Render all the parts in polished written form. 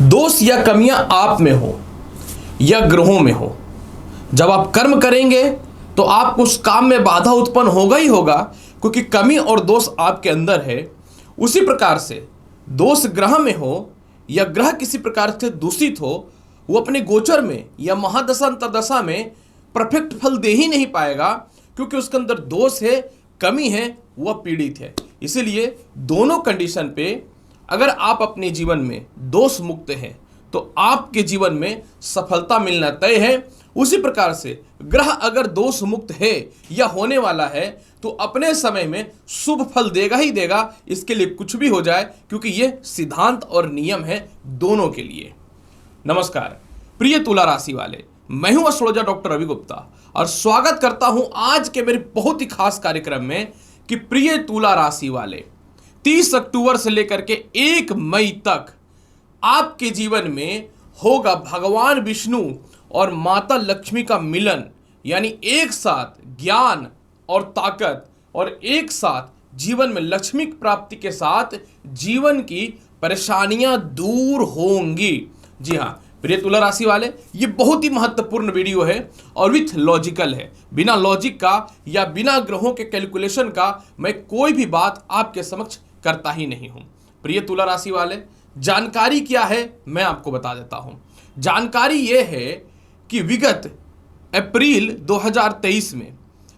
दोष या कमियां आप में हो या ग्रहों में हो, जब आप कर्म करेंगे तो आपको उस काम में बाधा उत्पन्न होगा ही होगा, क्योंकि कमी और दोष आपके अंदर है। उसी प्रकार से दोष ग्रह में हो या ग्रह किसी प्रकार से दूषित हो, वो अपने गोचर में या महादशा अंतरदशा में परफेक्ट फल दे ही नहीं पाएगा, क्योंकि उसके अंदर दोष है, कमी है, वह पीड़ित है। इसीलिए दोनों कंडीशन पे अगर आप अपने जीवन में दोष मुक्त हैं तो आपके जीवन में सफलता मिलना तय है। उसी प्रकार से ग्रह अगर दोष मुक्त है या होने वाला है तो अपने समय में शुभ फल देगा ही देगा, इसके लिए कुछ भी हो जाए, क्योंकि ये सिद्धांत और नियम है दोनों के लिए। नमस्कार प्रिय तुला राशि वाले, मैं हूं एस्ट्रोलॉजर डॉक्टर रवि गुप्ता और स्वागत करता हूं आज के मेरे बहुत ही खास कार्यक्रम में कि प्रिय तुला राशि वाले 30 अक्टूबर से लेकर के 1 मई तक आपके जीवन में होगा भगवान विष्णु और माता लक्ष्मी का मिलन, यानी एक साथ ज्ञान और ताकत और एक साथ जीवन में लक्ष्मी प्राप्ति के साथ जीवन की परेशानियां दूर होंगी। जी हाँ प्रिय तुला राशि वाले, ये बहुत ही महत्वपूर्ण वीडियो है और विथ लॉजिकल है। बिना लॉजिक का या बिना ग्रहों के कैलकुलेशन का मैं कोई भी बात आपके समक्ष करता ही नहीं हूं। प्रिय तुला राशि वाले, जानकारी क्या है मैं आपको बता देता हूं। जानकारी यह है कि विगत अप्रैल 2023 में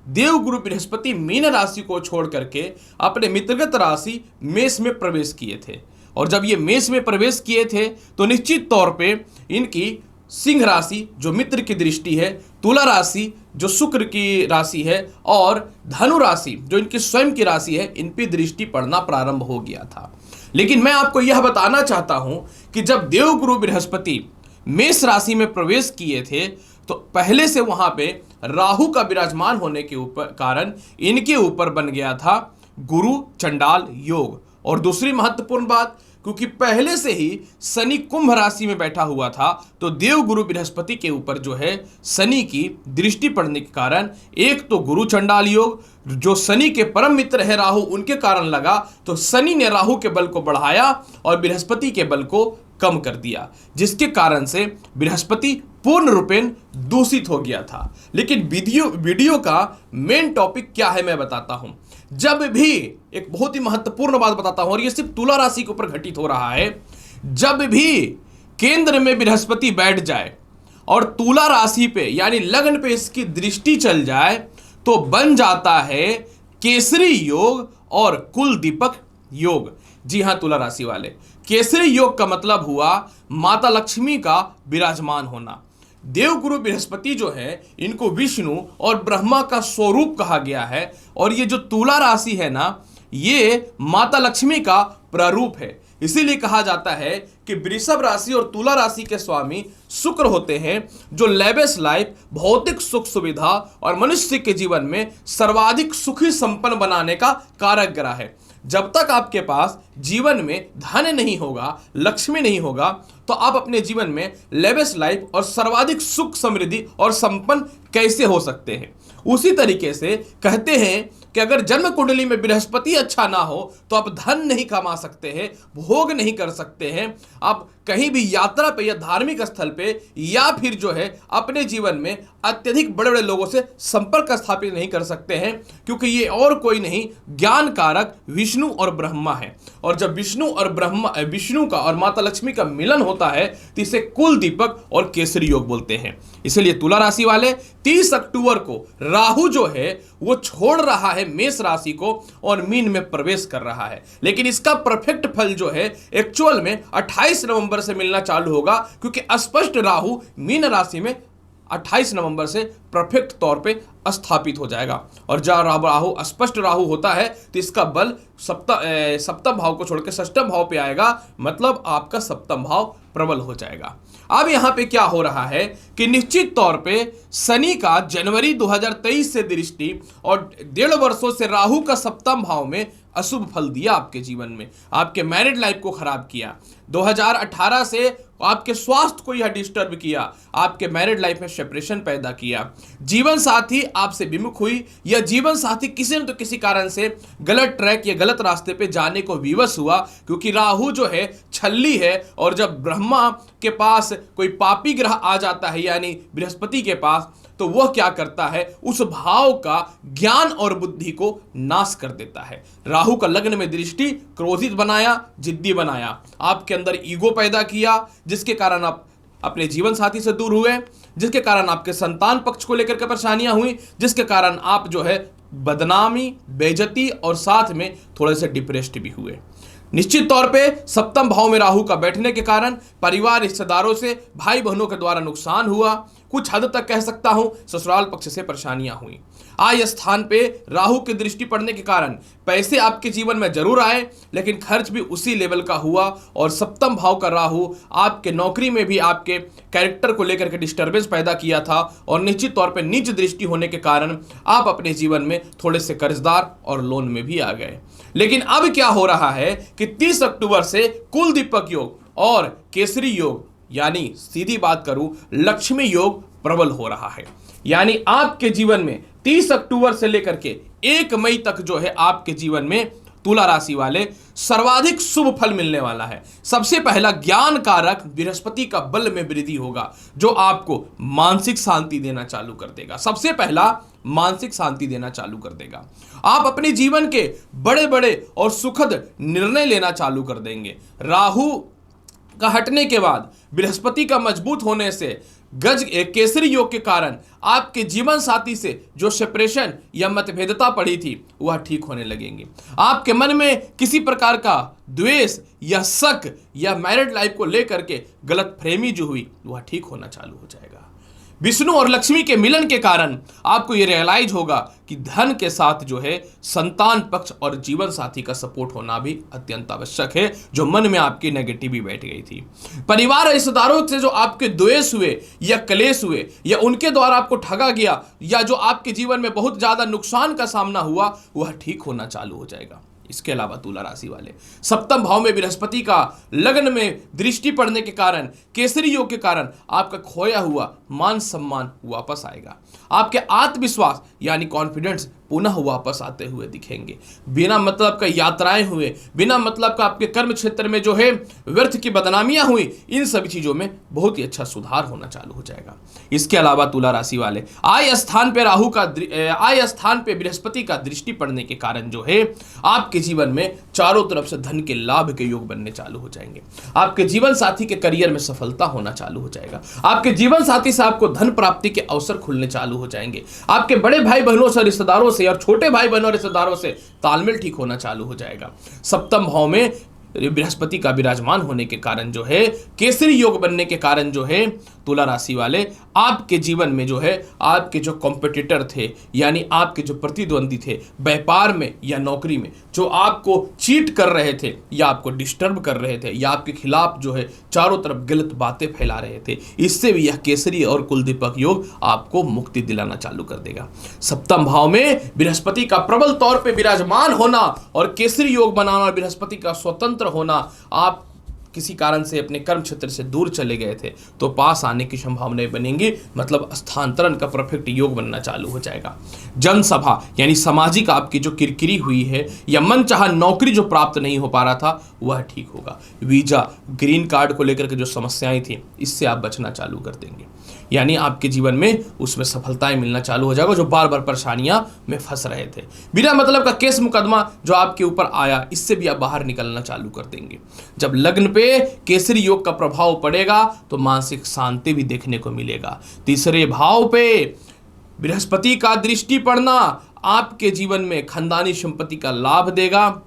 देवगुरु बृहस्पति मीन राशि को छोड़ करके अपने मित्रगत राशि मेष में प्रवेश किए थे, और जब ये मेष में प्रवेश किए थे तो निश्चित तौर पे इनकी सिंह राशि जो मित्र की दृष्टि है, तुला राशि जो शुक्र की राशि है और धनु राशि जो इनकी स्वयं की राशि है, इन पर दृष्टि पड़ना प्रारंभ हो गया था। लेकिन मैं आपको यह बताना चाहता हूं कि जब देवगुरु बृहस्पति मेष राशि में प्रवेश किए थे तो पहले से वहां पे राहु का विराजमान होने के ऊपर कारण इनके ऊपर बन गया था गुरु चंडाल योग। और दूसरी महत्वपूर्ण बात, क्योंकि पहले से ही शनि कुंभ राशि में बैठा हुआ था तो देवगुरु बृहस्पति के ऊपर जो है शनि की दृष्टि पड़ने के कारण एक तो गुरु चंडाल योग जो शनि के परम मित्र है राहु, उनके कारण लगा, तो शनि ने राहु के बल को बढ़ाया और बृहस्पति के बल को कम कर दिया, जिसके कारण से बृहस्पति पूर्ण रूपेण दूषित हो गया था। लेकिन वीडियो का मेन टॉपिक क्या है मैं बताता हूं। जब भी एक बहुत ही महत्वपूर्ण बात बताता हूं, और यह सिर्फ तुला राशि के ऊपर घटित हो रहा है, जब भी केंद्र में बृहस्पति बैठ जाए और तुला राशि पे यानी लग्न पे इसकी दृष्टि चल जाए तो बन जाता है केसरी योग और कुल दीपक योग। जी हां तुला राशि वाले, केसरी योग का मतलब हुआ माता लक्ष्मी का विराजमान होना। देवगुरु बृहस्पति जो है इनको विष्णु और ब्रह्मा का स्वरूप कहा गया है, और ये जो तुला राशि है ना, ये माता लक्ष्मी का प्रारूप है। इसीलिए कहा जाता है कि वृषभ राशि और तुला राशि के स्वामी शुक्र होते हैं, जो लेविश लाइफ, भौतिक सुख सुविधा और मनुष्य के जीवन में सर्वाधिक सुखी संपन्न बनाने का कारक ग्रह है। जब तक आपके पास जीवन में धन नहीं होगा, लक्ष्मी नहीं होगा, तो आप अपने जीवन में लेविश लाइफ और सर्वाधिक सुख समृद्धि और संपन्न कैसे हो सकते हैं। उसी तरीके से कहते हैं कि अगर जन्म कुंडली में बृहस्पति अच्छा ना हो तो आप धन नहीं कमा सकते हैं, भोग नहीं कर सकते हैं, आप कहीं भी यात्रा पे या धार्मिक स्थल पे या फिर जो है अपने जीवन में अत्यधिक बड़े बड़े लोगों से संपर्क स्थापित नहीं कर सकते हैं, क्योंकि ये और कोई नहीं ज्ञान कारक विष्णु और ब्रह्मा है। और जब विष्णु का और माता लक्ष्मी का मिलन होता है तो इसे कुल दीपक और केसरी योग बोलते हैं। इसलिए तुला राशि वाले 30 अक्टूबर को राहु जो है वो छोड़ रहा है मेष राशि को और मीन में प्रवेश कर रहा है। लेकिन इसका परफेक्ट फल जो है एक्चुअल में 28 नवंबर से मिलना चालू होगा, क्योंकि स्पष्ट राहु मीन राशि में 28 नवंबर से परफेक्ट तौर पे स्थापित हो जाएगा। और जब राहु स्पष्ट राहु होता है तो इसका बल सप्तम भाव को छोड़ के षष्ठम भाव पे आएगा, मतलब आपका सप्तम भाव प्रबल हो जाएगा। अब यहां पे क्या हो रहा है कि निश्चित तौर पे शनि का जनवरी 2023 से दृष्टि और 1.5 वर्षों से राहु का सप्तम भाव में अशुभ फल दिया आपके जीवन में, आपके मैरिड लाइफ को खराब किया। 2018 से आपके स्वास्थ्य को यह डिस्टर्ब किया, आपके मैरिड लाइफ में सेपरेशन पैदा किया, जीवन साथी आपसे विमुख हुई, या जीवन साथी किसी न तो किसी कारण से गलत ट्रैक या गलत रास्ते पे जाने को विवश हुआ, क्योंकि राहु जो है छल्ली है। और जब ब्रह्मा के पास कोई पापी ग्रह आ जाता है यानी बृहस्पति के पास, तो वह क्या करता है, उस भाव का ज्ञान और बुद्धि को नाश कर देता है। राहु का लग्न में दृष्टि क्रोधित बनाया, जिद्दी बनाया, आपके अंदर ईगो पैदा किया, जिसके कारण आप अपने जीवन साथी से दूर हुए, जिसके कारण आपके संतान पक्ष को लेकर के परेशानियां हुई, जिसके कारण आप जो है बदनामी, बेइज्जती और साथ में थोड़े से डिप्रेस्ड भी हुए। निश्चित तौर पे सप्तम भाव में राहु का बैठने के कारण परिवार, रिश्तेदारों से, भाई बहनों के द्वारा नुकसान हुआ, कुछ हद तक कह सकता हूं ससुराल पक्ष से परेशानियां हुई। आय स्थान पे राहु की दृष्टि पड़ने के कारण पैसे आपके जीवन में जरूर आए, लेकिन खर्च भी उसी लेवल का हुआ। और सप्तम भाव का राहु आपके नौकरी में भी आपके कैरेक्टर को लेकर के डिस्टर्बेंस पैदा किया था, और निश्चित तौर पे नीच दृष्टि होने के कारण आप अपने जीवन में थोड़े से कर्जदार और लोन में भी आ गए। लेकिन अब क्या हो रहा है कि 30 अक्टूबर से कुल दीपक योग और केसरी योग, यानी सीधी बात करूं लक्ष्मी योग प्रबल हो रहा है। यानी आपके जीवन में 30 अक्टूबर से लेकर के 1 मई तक जो है आपके जीवन में तुला राशि वाले सर्वाधिक शुभ फल मिलने वाला है। सबसे पहला ज्ञान कारक बृहस्पति का बल में वृद्धि होगा, जो आपको मानसिक शांति देना चालू कर देगा। सबसे पहला मानसिक शांति देना चालू कर देगा। आप अपने जीवन के बड़े बड़े और सुखद निर्णय लेना चालू कर देंगे। राहु का हटने के बाद बृहस्पति का मजबूत होने से केसरी योग के कारण आपके जीवन साथी से जो सेपरेशन या मतभेदता पड़ी थी वह ठीक होने लगेंगी। आपके मन में किसी प्रकार का द्वेष या शक या मैरिड लाइफ को लेकर के गलत फहमी जो हुई वह ठीक होना चालू हो जाएगा। विष्णु और लक्ष्मी के मिलन के कारण आपको यह रियलाइज होगा कि धन के साथ जो है संतान पक्ष और जीवन साथी का सपोर्ट होना भी अत्यंत आवश्यक है, जो मन में आपकी नेगेटिविटी बैठ गई थी। परिवार रिश्तेदारों से जो आपके द्वेष हुए या कलेश हुए या उनके द्वारा आपको ठगा गया या जो आपके जीवन में बहुत ज्यादा नुकसान का सामना हुआ वह ठीक होना चालू हो जाएगा। इसके अलावा तुला राशि वाले सप्तम भाव में बृहस्पति का लग्न में दृष्टि पड़ने के कारण, केसरी योग के कारण आपका खोया हुआ मान सम्मान वापस आएगा। आपके आत्मविश्वास यानी कॉन्फिडेंस पुनः वापस आते हुए दिखेंगे। बिना मतलब का यात्राएं हुए, बिना मतलब का आपके कर्म क्षेत्र में जो है व्यर्थ की बदनामियां हुई, इन सभी चीजों में बहुत ही अच्छा सुधार होना चालू हो जाएगा। इसके अलावा तुला राशि वाले आय स्थान पे बृहस्पति का दृष्टि पड़ने के कारण जो है आपके जीवन में चारों तरफ से धन के लाभ के योग बनने चालू हो जाएंगे। आपके जीवन साथी के करियर में सफलता होना चालू हो जाएगा। आपके जीवन साथी से आपको धन प्राप्ति के अवसर खुलने चालू हो जाएंगे। आपके बड़े भाई बहनों से, रिश्तेदारों से और छोटे भाई बहनों रिश्तेदारों से तालमेल ठीक होना चालू हो जाएगा। सप्तम भाव में बृहस्पति का विराजमान होने के कारण जो है, केसरी योग बनने के कारण जो है, तुला राशि वाले आपके जीवन में जो है आपके जो कॉम्पिटिटर थे यानी आपके जो प्रतिद्वंदी थे व्यापार में या नौकरी में, जो आपको चीट कर रहे थे या आपको डिस्टर्ब कर रहे थे या आपके खिलाफ जो है चारों तरफ गलत बातें फैला रहे थे, इससे भी यह केसरी और कुलदीपक योग आपको मुक्ति दिलाना चालू कर देगा। सप्तम भाव में बृहस्पति का प्रबल तौर पे विराजमान होना और केसरी योग बनाना और बृहस्पति का स्वतंत्र होना, आप किसी कारण से अपने कर्म क्षेत्र से दूर चले गए थे तो पास आने की संभावनाएं बनेंगी, मतलब स्थानांतरण का परफेक्ट योग बनना चालू हो जाएगा। जनसभा यानी सामाजिक आपकी जो किरकिरी हुई है या मनचाहा नौकरी जो प्राप्त नहीं हो पा रहा था वह ठीक होगा। वीजा, ग्रीन कार्ड को लेकर के जो समस्याएं थी इससे आप बचना चालू कर देंगे, यानी आपके जीवन में उसमें सफलताएं मिलना चालू हो जाएगा। जो बार बार परेशानियां में फंस रहे थे, बिना मतलब का केस मुकदमा जो आपके ऊपर आया, इससे भी आप बाहर निकलना चालू कर देंगे। जब लग्न पे केसरी योग का प्रभाव पड़ेगा तो मानसिक शांति भी देखने को मिलेगा। तीसरे भाव पे बृहस्पति का दृष्टि पड़ना आपके जीवन में खानदानी संपत्ति का लाभ देगा।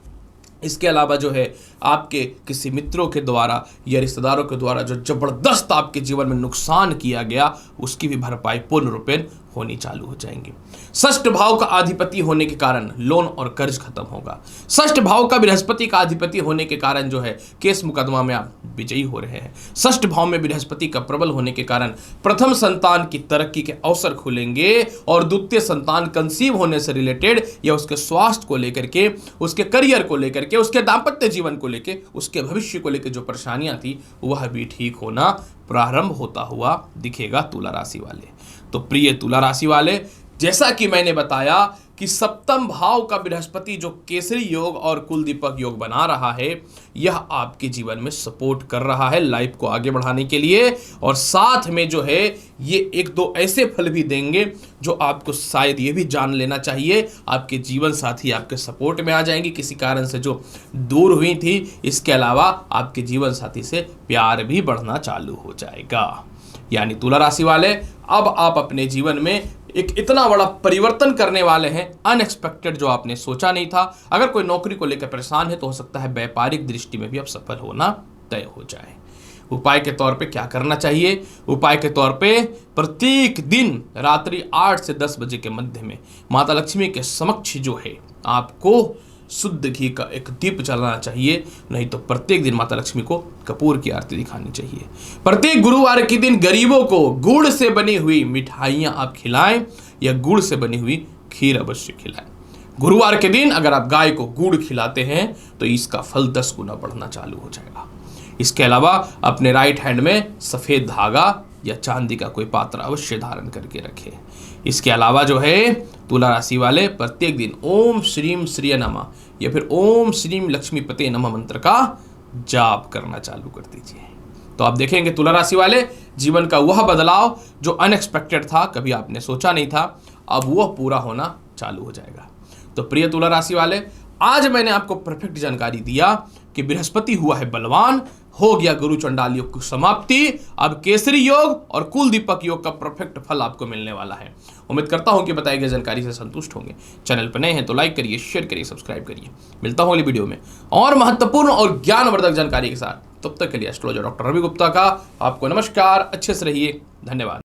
इसके अलावा जो है आपके किसी मित्रों के द्वारा या रिश्तेदारों के द्वारा जो जबरदस्त आपके जीवन में नुकसान किया गया उसकी भी भरपाई पूर्ण रूपेण होनी चालू हो जाएंगी। षष्ठ भाव का अधिपति होने के कारण लोन और कर्ज खत्म होगा। षष्ठ भाव का बृहस्पति का अधिपति होने के कारण जो है केस मुकदमा में आप विजयी हो रहे हैं। षष्ठ भाव में बृहस्पति का प्रबल होने के कारण प्रथम संतान की तरक्की के अवसर खुलेंगे और द्वितीय संतान कंसीव होने से रिलेटेड या उसके स्वास्थ्य को लेकर के, उसके करियर को लेकर के, उसके दाम्पत्य जीवन को लेके, उसके भविष्य को लेके जो परेशानियां थी वह भी ठीक होना प्रारंभ होता हुआ दिखेगा तुला राशि वाले। तो प्रिय तुला राशि वाले, जैसा कि मैंने बताया कि सप्तम भाव का बृहस्पति जो केसरी योग और कुल दीपक योग बना रहा है, यह आपके जीवन में सपोर्ट कर रहा है लाइफ को आगे बढ़ाने के लिए, और साथ में जो है ये एक दो ऐसे फल भी देंगे जो आपको शायद ये भी जान लेना चाहिए, आपके जीवन साथी आपके सपोर्ट में आ जाएंगे किसी कारण से जो दूर हुई थी। इसके अलावा आपके जीवन साथी से प्यार भी बढ़ना चालू हो जाएगा। यानी तुला राशि वाले, अब आप अपने जीवन में एक इतना बड़ा परिवर्तन करने वाले हैं, अनएक्सपेक्टेड, जो आपने सोचा नहीं था। अगर कोई नौकरी को लेकर परेशान है तो हो सकता है व्यापारिक दृष्टि में भी अब सफल होना तय हो जाए। उपाय के तौर पे क्या करना चाहिए? उपाय के तौर पे प्रत्येक दिन रात्रि 8 से 10 बजे के मध्य में माता लक्ष्मी के समक्ष जो है आपको शुद्ध घी का एक दीप जलाना चाहिए, नहीं तो प्रत्येक दिन माता लक्ष्मी को कपूर की आरती दिखानी चाहिए। प्रत्येक गुरुवार के दिन गरीबों को गुड़ से बनी हुई मिठाइयां आप खिलाएं या गुड़ से बनी हुई खीर अवश्य खिलाएं। गुरुवार के दिन अगर आप गाय को गुड़ खिलाते हैं तो इसका फल 10 गुना बढ़ना चालू हो जाएगा। इसके अलावा अपने राइट हैंड में सफेद धागा या चांदी का कोई पात्र अवश्य धारण करके रखें। इसके अलावा जो है तुला राशि वाले प्रत्येक दिन ओम श्रीम श्रिय नमः या फिर ओम श्रीम लक्ष्मीपते नमः मंत्र का जाप करना चालू कर दीजिए। तो आप देखेंगे तुला राशि वाले, जीवन का वह बदलाव जो अनएक्सपेक्टेड था, कभी आपने सोचा नहीं था, अब वह पूरा होना चालू हो जाएगा। तो प्रिय तुला राशि वाले, आज मैंने आपको परफेक्ट जानकारी दिया कि बृहस्पति हुआ है बलवान, हो गया गुरु चंडाल योग की समाप्ति, अब केसरी योग और कुल दीपक योग का परफेक्ट फल आपको मिलने वाला है। उम्मीद करता हूं कि बताई गई जानकारी से संतुष्ट होंगे। चैनल पर नए हैं तो लाइक करिए, शेयर करिए, सब्सक्राइब करिए। मिलता हूं अगली वीडियो में और महत्वपूर्ण और ज्ञानवर्धक जानकारी के साथ। तब तक के लिए एस्ट्रोलॉजर डॉक्टर रवि गुप्ता का आपको नमस्कार। अच्छे से रहिए। धन्यवाद।